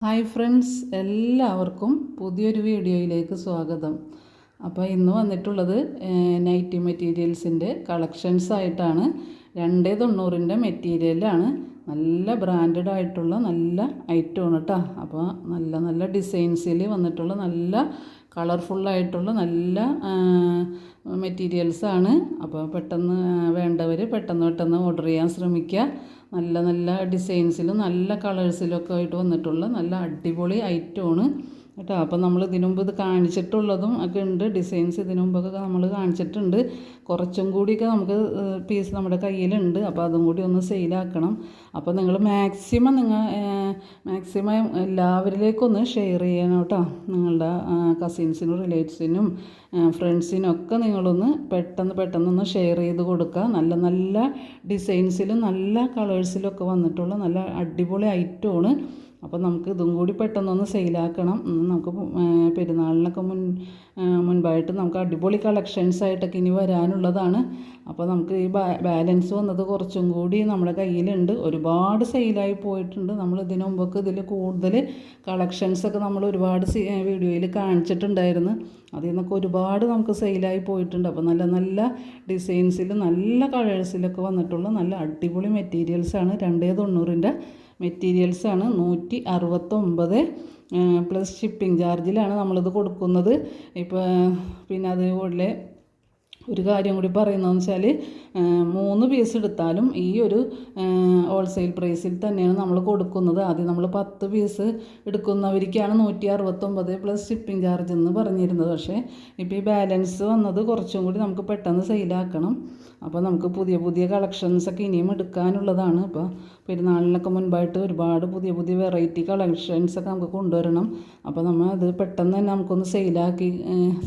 Hi friends, എല്ലാവർക്കും പുതിയൊരു വീഡിയോയിലേക്ക് സ്വാഗതം. അപ്പോൾ ഇന്ന് വന്നിട്ടുള്ളത് നൈറ്റി മെറ്റീരിയൽസിൻ്റെ കളക്ഷൻസ് ആയിട്ടാണ്. 290ൻ്റെ മെറ്റീരിയലാണ്. നല്ല ബ്രാൻഡഡ് ആയിട്ടുള്ള നല്ല ഐറ്റമാണ് കേട്ടോ. അപ്പോൾ നല്ല നല്ല ഡിസൈൻസിൽ വന്നിട്ടുള്ള നല്ല കളർഫുള്ളായിട്ടുള്ള നല്ല മെറ്റീരിയൽസാണ്. അപ്പോൾ പെട്ടെന്ന് വേണ്ടവർ പെട്ടെന്ന് ഓർഡർ ചെയ്യാൻ ശ്രമിക്കുക. നല്ല നല്ല ഡിസൈൻസിലും നല്ല കളേഴ്സിലൊക്കെ ആയിട്ട് വന്നിട്ടുള്ള നല്ല അടിപൊളി ഐറ്റമാണ് കേട്ടോ. അപ്പോൾ നമ്മൾ ഇതിനു മുമ്പ് ഇത് കാണിച്ചിട്ടുള്ളതും ഒക്കെ ഉണ്ട്. ഡിസൈൻസ് ഇതിനു മുമ്പൊക്കെ നമ്മൾ കാണിച്ചിട്ടുണ്ട്. കുറച്ചും കൂടിയൊക്കെ നമുക്ക് പീസ് നമ്മുടെ കയ്യിലുണ്ട്. അപ്പോൾ അതും കൂടി ഒന്ന് സെയിലാക്കണം. അപ്പോൾ നിങ്ങൾ മാക്സിമം എല്ലാവരിലേക്കൊന്ന് ഷെയർ ചെയ്യണം കേട്ടോ. നിങ്ങളുടെ കസിൻസിനും റിലേറ്റീവ്സിനും ഫ്രണ്ട്സിനും ഒക്കെ നിങ്ങളൊന്ന് പെട്ടെന്നൊന്ന് ഷെയർ ചെയ്ത് കൊടുക്കുക. നല്ല നല്ല ഡിസൈൻസിലും നല്ല കളേഴ്സിലൊക്കെ വന്നിട്ടുള്ള നല്ല അടിപൊളി ഐറ്റമാണ്. അപ്പോൾ നമുക്ക് ഇതും കൂടി പെട്ടെന്നൊന്ന് സെയിലാക്കണം. നമുക്ക് പെരുന്നാളിനൊക്കെ മുൻപായിട്ട് നമുക്ക് അടിപൊളി കളക്ഷൻസ് ആയിട്ടൊക്കെ ഇനി വരാനുള്ളതാണ്. അപ്പോൾ നമുക്ക് ഈ ബാലൻസ് വന്നത് കുറച്ചും കൂടി നമ്മുടെ കയ്യിലുണ്ട്. ഒരുപാട് സെയിലായി പോയിട്ടുണ്ട്. നമ്മൾ ഇതിനു മുമ്പൊക്കെ ഇതിൽ കൂടുതൽ കളക്ഷൻസൊക്കെ നമ്മൾ ഒരുപാട് വീഡിയോയിൽ കാണിച്ചിട്ടുണ്ടായിരുന്നു. അതിൽ നിന്നൊക്കെ ഒരുപാട് നമുക്ക് സെയിലായി പോയിട്ടുണ്ട്. അപ്പോൾ നല്ല നല്ല ഡിസൈൻസിൽ നല്ല കളേഴ്സിലൊക്കെ വന്നിട്ടുള്ള നല്ല അടിപൊളി മെറ്റീരിയൽസാണ്. 290ൻ്റെ മെറ്റീരിയൽസാണ്. 169 പ്ലസ് ഷിപ്പിംഗ് ചാർജിലാണ് നമ്മളിത് കൊടുക്കുന്നത്. ഇപ്പോൾ പിന്നെ അതുപോലെ ഒരു കാര്യം കൂടി പറയുന്നതെന്ന് വെച്ചാൽ 3 പീസ് എടുത്താലും ഈ ഒരു ഹോൾസെയിൽ പ്രൈസിൽ തന്നെയാണ് നമ്മൾ കൊടുക്കുന്നത്. ആദ്യം നമ്മൾ 10 പീസ് എടുക്കുന്നവർക്കാണ് 169 പ്ലസ് ഷിപ്പിംഗ് ചാർജ് എന്ന് പറഞ്ഞിരുന്നത്. പക്ഷേ ഇപ്പോൾ ഈ ബാലൻസ് വന്നത് കുറച്ചും കൂടി നമുക്ക് പെട്ടെന്ന് സെയിലാക്കണം. അപ്പോൾ നമുക്ക് പുതിയ കളക്ഷൻസൊക്കെ ഇനിയും എടുക്കാനുള്ളതാണ്. അപ്പോൾ പെരുന്നാളിനൊക്കെ മുൻപായിട്ട് ഒരുപാട് പുതിയ വെറൈറ്റി കളക്ഷൻസൊക്കെ നമുക്ക് കൊണ്ടുവരണം. അപ്പോൾ നമ്മൾ അത് പെട്ടെന്ന് തന്നെ നമുക്കൊന്ന്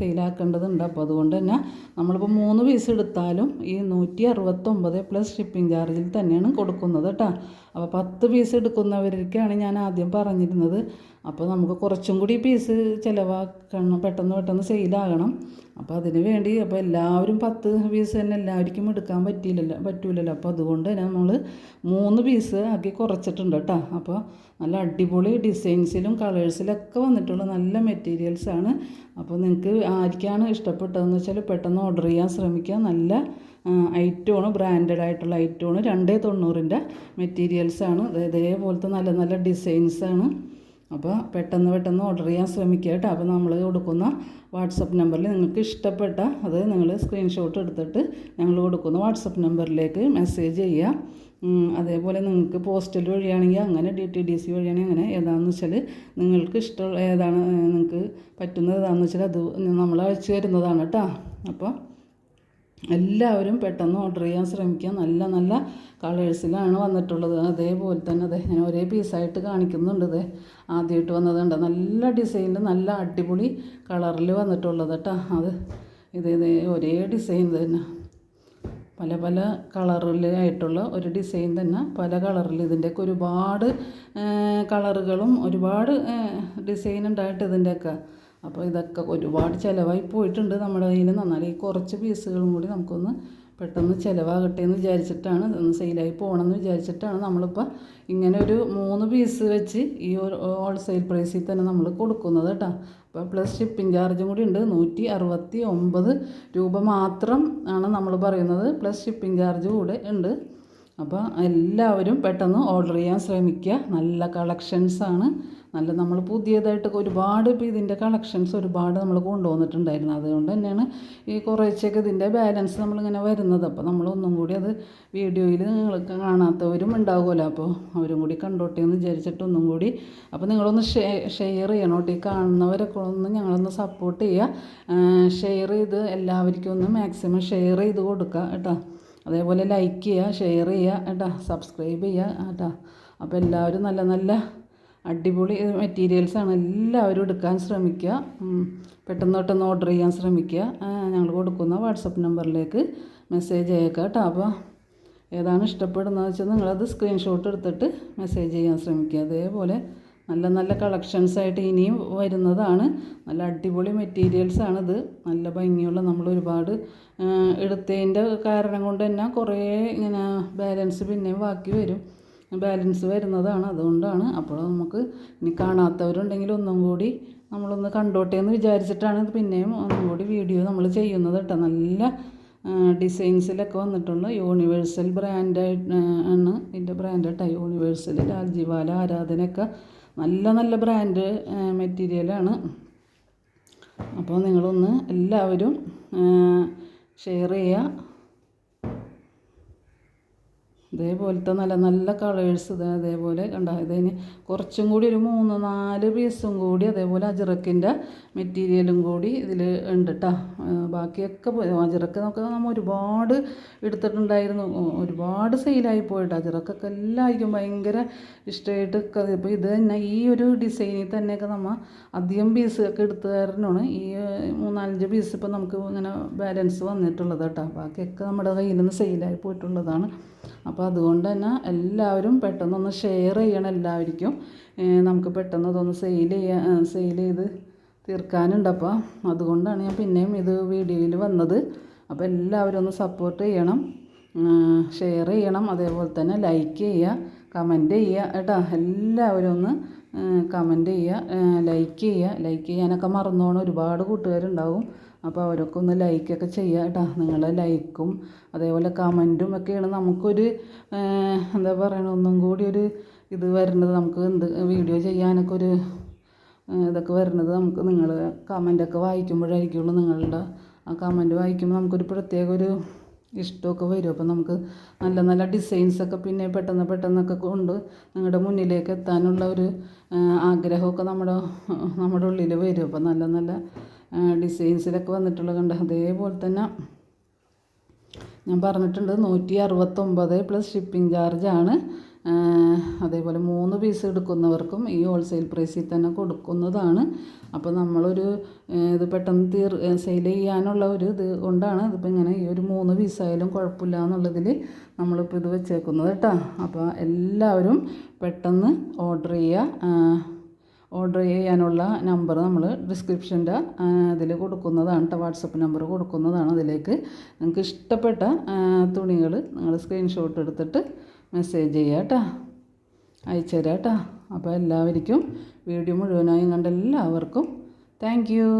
സെയിലാക്കേണ്ടതുണ്ട്. അപ്പോൾ അതുകൊണ്ട് തന്നെ നമ്മളിപ്പോൾ 3 പീസ് എടുത്താലും ഈ 169 പ്ലസ് ഷിപ്പിംഗ് ചാർജിൽ തന്നെയാണ് കൊടുക്കുന്നത് കേട്ടോ. അപ്പോൾ 10 പീസ് എടുക്കുന്നവർക്കാണ് ഞാൻ ആദ്യം പറഞ്ഞിരുന്നത്. അപ്പോൾ നമുക്ക് കുറച്ചും കൂടി പീസ് ചിലവാക്കണം, പെട്ടെന്ന് സെയിലാകണം. അപ്പോൾ അതിന് വേണ്ടി അപ്പോൾ എല്ലാവരും 10 പീസ് തന്നെ എല്ലാവർക്കും എടുക്കാൻ പറ്റൂലല്ലോ. അപ്പോൾ അതുകൊണ്ട് തന്നെ നമ്മൾ 3 പീസ് ആക്കി കുറച്ചിട്ടുണ്ട് കേട്ടോ. അപ്പോൾ നല്ല അടിപൊളി ഡിസൈൻസിലും കളേഴ്സിലൊക്കെ വന്നിട്ടുള്ള നല്ല മെറ്റീരിയൽസാണ്. അപ്പോൾ നിങ്ങൾക്ക് ആർക്കാണ് ഇഷ്ടപ്പെട്ടതെന്ന് വെച്ചാൽ പെട്ടെന്ന് ഓർഡർ ചെയ്യാൻ ശ്രമിക്കുക. നല്ല ഐറ്റമാണ്, ബ്രാൻഡഡ് ആയിട്ടുള്ള ഐറ്റമാണ്. 290ൻ്റെ മെറ്റീരിയൽസാണ്. ഇതേപോലത്തെ നല്ല നല്ല ഡിസൈൻസാണ്. അപ്പോൾ പെട്ടെന്ന് ഓർഡർ ചെയ്യാൻ ശ്രമിക്കുക കേട്ടോ. അപ്പോൾ നമ്മൾ കൊടുക്കുന്ന വാട്സപ്പ് നമ്പറിൽ നിങ്ങൾക്ക് ഇഷ്ടപ്പെട്ട അത് നിങ്ങൾ സ്ക്രീൻഷോട്ട് എടുത്തിട്ട് ഞങ്ങൾ കൊടുക്കുന്ന വാട്സപ്പ് നമ്പറിലേക്ക് മെസ്സേജ് ചെയ്യുക. അതേപോലെ നിങ്ങൾക്ക് പോസ്റ്റൽ വഴിയാണെങ്കിൽ അങ്ങനെ DTDC വഴിയാണെങ്കിൽ അങ്ങനെ ഏതാണെന്ന് വെച്ചാൽ നിങ്ങൾക്ക് ഇഷ്ടമുള്ള ഏതാണ് നിങ്ങൾക്ക് പറ്റുന്നത് ഏതാണെന്ന് വെച്ചാൽ അത് നമ്മൾ അയച്ചു തരുന്നതാണ് കേട്ടോ. അപ്പോൾ എല്ലാവരും പെട്ടെന്ന് ഓർഡർ ചെയ്യാൻ ശ്രമിക്കുക. നല്ല നല്ല കളേഴ്സിലാണ് വന്നിട്ടുള്ളത്. അതേപോലെ തന്നെ ഞാൻ ഒരേ പീസായിട്ട് കാണിക്കുന്നുണ്ട്. ആദ്യമായിട്ട് വന്നതുണ്ട് നല്ല ഡിസൈനിൽ നല്ല അടിപൊളി കളറിൽ വന്നിട്ടുള്ളത് കേട്ടോ. അത് ഒരേ ഡിസൈൻ തന്നെ പല കളറിലായിട്ടുള്ള ഒരു ഡിസൈൻ തന്നെ പല കളറിൽ. ഇതിൻ്റെയൊക്കെ ഒരുപാട് കളറുകളും ഒരുപാട് ഡിസൈൻ ഉണ്ടായിട്ട് ഇതിൻ്റെയൊക്കെ. അപ്പോൾ ഇതൊക്കെ ഒരുപാട് ചിലവായി പോയിട്ടുണ്ട് നമ്മുടെ കയ്യിൽ. എന്നാൽ ഈ കുറച്ച് പീസുകളും കൂടി നമുക്കൊന്ന് പെട്ടെന്ന് ചിലവാകട്ടെ എന്ന് വിചാരിച്ചിട്ടാണ്, ഒന്ന് സെയിലായി പോകണമെന്ന് വിചാരിച്ചിട്ടാണ് നമ്മളിപ്പോൾ ഇങ്ങനെ ഒരു 3 പീസ് വെച്ച് ഈ ഒരു ഹോൾസെയിൽ പ്രൈസിൽ തന്നെ നമ്മൾ കൊടുക്കുന്നത് കേട്ടോ. അപ്പോൾ പ്ലസ് ഷിപ്പിംഗ് ചാർജും കൂടി ഉണ്ട്. 169 രൂപ മാത്രം ആണ് നമ്മൾ പറയുന്നത്. പ്ലസ് ഷിപ്പിംഗ് ചാർജ് കൂടെ ഉണ്ട്. അപ്പോൾ എല്ലാവരും പെട്ടെന്ന് ഓർഡർ ചെയ്യാൻ ശ്രമിക്കുക. നല്ല കളക്ഷൻസാണ്. നമ്മൾ പുതിയതായിട്ടൊക്കെ ഒരുപാട് ഇപ്പോൾ ഇതിൻ്റെ കളക്ഷൻസ് ഒരുപാട് നമ്മൾ കൊണ്ടുവന്നിട്ടുണ്ടായിരുന്നു. അതുകൊണ്ട് തന്നെയാണ് ഈ കുറേശ്ശൊക്കെ ഇതിൻ്റെ ബാലൻസ് നമ്മളിങ്ങനെ വരുന്നത്. അപ്പോൾ നമ്മളൊന്നും കൂടി അത് വീഡിയോയിൽ നിങ്ങൾക്ക് കാണാത്തവരും ഉണ്ടാകുമല്ലോ. അപ്പോൾ അവരും കൂടി കണ്ടോട്ടെ എന്ന് വിചാരിച്ചിട്ട് ഒന്നും കൂടി അപ്പോൾ നിങ്ങളൊന്ന് ഷെയർ ചെയ്യണം കേട്ടോ. ഈ കാണുന്നവരൊക്കെ ഒന്ന് ഞങ്ങളൊന്ന് സപ്പോർട്ട് ചെയ്യുക. ഷെയർ ചെയ്ത് എല്ലാവർക്കും ഒന്ന് മാക്സിമം ഷെയർ ചെയ്ത് കൊടുക്കുക കേട്ടോ. അതേപോലെ ലൈക്ക് ചെയ്യുക, ഷെയർ ചെയ്യുക കേട്ടോ, സബ്സ്ക്രൈബ് ചെയ്യുക കേട്ടോ. അപ്പോൾ എല്ലാവരും നല്ല നല്ല അടിപൊളി മെറ്റീരിയൽസാണ്. എല്ലാവരും എടുക്കാൻ ശ്രമിക്കുക. പെട്ടെന്ന് ഓർഡർ ചെയ്യാൻ ശ്രമിക്കുക. ഞങ്ങൾ കൊടുക്കുന്ന വാട്സപ്പ് നമ്പറിലേക്ക് മെസ്സേജ് അയക്കുക കേട്ടോ. അപ്പോൾ ഏതാണ് ഇഷ്ടപ്പെടുന്നതെന്ന് വെച്ചാൽ നിങ്ങളത് സ്ക്രീൻഷോട്ട് എടുത്തിട്ട് മെസ്സേജ് ചെയ്യാൻ ശ്രമിക്കുക. അതേപോലെ നല്ല നല്ല കളക്ഷൻസായിട്ട് ഇനിയും വരുന്നതാണ്. നല്ല അടിപൊളി മെറ്റീരിയൽസാണിത്. നല്ല ഭംഗിയുള്ള നമ്മൾ ഒരുപാട് എടുത്തതിൻ്റെ കാരണം കൊണ്ട് തന്നെ കുറേ ഇങ്ങനെ ബാലൻസ് പിന്നെയും ബാക്കി വരും. ബാലൻസ് വരുന്നതാണ്, അതുകൊണ്ടാണ്. അപ്പോൾ നമുക്ക് ഇനി കാണാത്തവരുണ്ടെങ്കിൽ ഒന്നും കൂടി നമ്മളൊന്ന് കണ്ടോട്ടെ എന്ന് വിചാരിച്ചിട്ടാണ് ഇത് പിന്നെയും ഒന്നും കൂടി വീഡിയോ നമ്മൾ ചെയ്യുന്നത് കേട്ടോ. നല്ല ഡിസൈൻസിലൊക്കെ വന്നിട്ടുള്ള യൂണിവേഴ്സൽ ബ്രാൻഡായിട്ട് ആണ് ഇതിൻ്റെ ബ്രാൻഡ് കേട്ടോ. യൂണിവേഴ്സൽ, രാജീവാല, ആരാധനയൊക്കെ നല്ല നല്ല ബ്രാൻഡ് മെറ്റീരിയലാണ്. അപ്പോൾ നിങ്ങളൊന്ന് എല്ലാവരും ഷെയർ ചെയ്യുക. ഇതേപോലത്തെ നല്ല നല്ല കളേഴ്സ് അതേപോലെ കണ്ട. ഇതിന് കുറച്ചും കൂടി ഒരു 3-4 പീസും കൂടി അതേപോലെ അജറക്കിൻ്റെ മെറ്റീരിയലും കൂടി ഇതിൽ ഉണ്ട് കേട്ടോ. ബാക്കിയൊക്കെ അജറക്ക് നമ്മൾ ഒരുപാട് എടുത്തിട്ടുണ്ടായിരുന്നു, ഒരുപാട് സെയിലായി പോയിട്ട്. അജറക്കൊക്കെ എല്ലാവർക്കും ഭയങ്കര ഇഷ്ടമായിട്ട്. ഇപ്പോൾ ഇത് തന്നെ ഈ ഒരു ഡിസൈനിൽ തന്നെയൊക്കെ നമ്മൾ അധികം പീസ് ഒക്കെ എടുത്തു തരണമാണ് ഈ 3-4 പീസ് ഇപ്പോൾ നമുക്ക് ഇങ്ങനെ ബാലൻസ് വന്നിട്ടുള്ളത് കേട്ടോ. ബാക്കിയൊക്കെ നമ്മുടെ കയ്യിൽ നിന്ന് സെയിലായി പോയിട്ടുള്ളതാണ്. അപ്പോൾ അതുകൊണ്ട് തന്നെ എല്ലാവരും പെട്ടെന്നൊന്ന് ഷെയർ ചെയ്യണം എല്ലാവർക്കും. നമുക്ക് പെട്ടെന്ന് അതൊന്ന് സെയിൽ ചെയ്ത് തീർക്കാനുണ്ട്. അപ്പോൾ അതുകൊണ്ടാണ് ഞാൻ പിന്നെയും ഇത് വീഡിയോയിൽ വന്നത്. അപ്പോൾ എല്ലാവരും ഒന്ന് സപ്പോർട്ട് ചെയ്യണം, ഷെയർ ചെയ്യണം, അതേപോലെ തന്നെ ലൈക്ക് ചെയ്യുക, കമൻറ്റ് ചെയ്യുക കേട്ടോ. എല്ലാവരും ഒന്ന് കമൻറ്റ് ചെയ്യുക, ലൈക്ക് ചെയ്യാനൊക്കെ മറന്നോണം. ഒരുപാട് കൂട്ടുകാരുണ്ടാവും, അപ്പോൾ അവരൊക്കെ ഒന്ന് ലൈക്കൊക്കെ ചെയ്യുക കേട്ടോ. നിങ്ങളെ ലൈക്കും അതേപോലെ കമൻറ്റും ഒക്കെയാണ് നമുക്കൊരു എന്താ പറയണ ഒന്നും കൂടി ഒരു ഇത് വരുന്നത്. നമുക്ക് എന്ത് വീഡിയോ ചെയ്യാനൊക്കെ ഒരു ഇതൊക്കെ വരുന്നത് നമുക്ക് നിങ്ങൾ കമൻറ്റൊക്കെ വായിക്കുമ്പോഴായിരിക്കുള്ളൂ. നിങ്ങളുടെ ആ കമൻറ്റ് വായിക്കുമ്പോൾ നമുക്കൊരു പ്രത്യേക ഒരു ഇഷ്ടമൊക്കെ വരും. അപ്പോൾ നമുക്ക് നല്ല നല്ല ഡിസൈൻസൊക്കെ പിന്നെ പെട്ടെന്നൊക്കെ കൊണ്ട് നിങ്ങളുടെ മുന്നിലേക്ക് എത്താനുള്ള ഒരു ആഗ്രഹമൊക്കെ നമ്മുടെ ഉള്ളിൽ വരും. അപ്പോൾ നല്ല നല്ല ഡിസൈൻസിലൊക്കെ വന്നിട്ടുള്ള കണ്ട. അതേപോലെ തന്നെ ഞാൻ പറഞ്ഞിട്ടുണ്ട് 169 പ്ലസ് ഷിപ്പിംഗ് ചാർജാണ്. അതേപോലെ 3 പീസ് എടുക്കുന്നവർക്കും ഈ ഹോൾസെയിൽ പ്രൈസിൽ തന്നെ കൊടുക്കുന്നതാണ്. അപ്പോൾ നമ്മളൊരു ഇത് പെട്ടെന്ന് സെയിൽ ചെയ്യാനുള്ള ഒരു ഇത് കൊണ്ടാണ് ഇതിപ്പോൾ ഇങ്ങനെ ഈ ഒരു 3 പീസായാലും കുഴപ്പമില്ല എന്നുള്ളതിൽ നമ്മളിപ്പോൾ ഇത് വെച്ചേക്കുന്നത് കേട്ടോ. അപ്പോൾ എല്ലാവരും പെട്ടെന്ന് ഓർഡർ ചെയ്യാനുള്ള നമ്പർ നമ്മൾ ഡിസ്ക്രിപ്ഷൻ്റെ അതിൽ കൊടുക്കുന്നതാണ് കേട്ടോ. വാട്സപ്പ് നമ്പർ കൊടുക്കുന്നതാണ്. അതിലേക്ക് നിങ്ങൾക്ക് ഇഷ്ടപ്പെട്ട തുണികൾ നിങ്ങൾ സ്ക്രീൻഷോട്ട് എടുത്തിട്ട് മെസ്സേജ് ചെയ്യുക കേട്ടോ, അയച്ചു തരാം കേട്ടോ. അപ്പോൾ എല്ലാവർക്കും വീഡിയോ മുഴുവനായും കണ്ട എല്ലാവർക്കും താങ്ക് യു.